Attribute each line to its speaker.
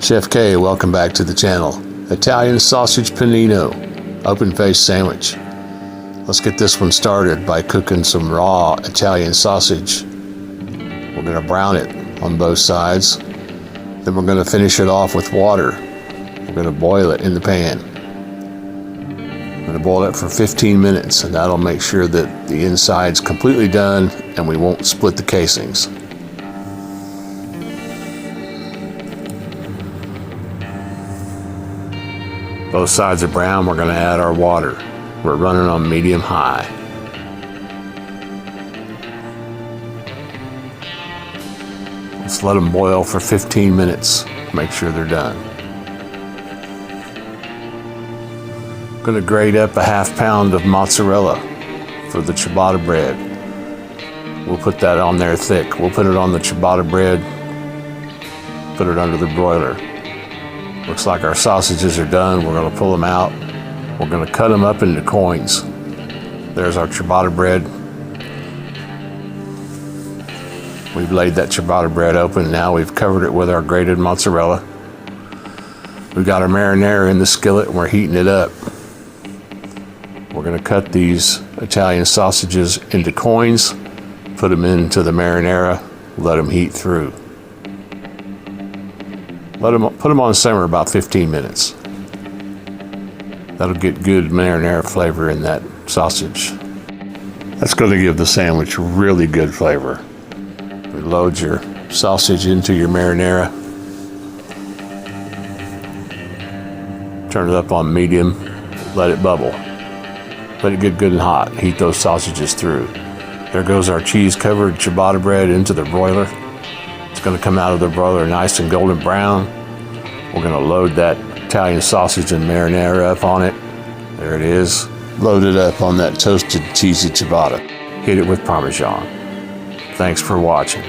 Speaker 1: Chef K, welcome back to the channel. Italian sausage panino, open-faced sandwich. Let's get this one started by cooking some raw Italian sausage. We're going to brown it on both sides. Then we're going to finish it off with water. We're going to boil it in the pan. I'm going to boil it for 15 minutes, and that'll make sure that the inside's completely done and we won't split the casings. Both sides are brown. We're going to add our water. We're running on medium-high. Let's let them boil for 15 minutes. Make sure they're done. I'm going to grate up a ½ pound of mozzarella for the ciabatta bread. We'll put that on there thick. We'll put it on the ciabatta bread, put it under the broiler. Looks like our sausages are done. We're going to pull them out. We're going to cut them up into coins. There's our ciabatta bread. We've laid that ciabatta bread open. Now we've covered it with our grated mozzarella. We've got our marinara in the skillet and we're heating it up. We're going to cut these Italian sausages into coins, put them into the marinara, let them heat through. Put them on simmer about 15 minutes. That'll get good marinara flavor in that sausage. That's going to give the sandwich really good flavor. You load your sausage into your marinara. Turn it up on medium. Let it bubble. Let it get good and hot. Heat those sausages through. There goes our cheese-covered ciabatta bread into the broiler. It's going to come out of the broiler nice and golden brown. We're going to load that Italian sausage and marinara up on it. There it is. Load it up on that toasted cheesy ciabatta. Hit it with Parmesan. Thanks for watching.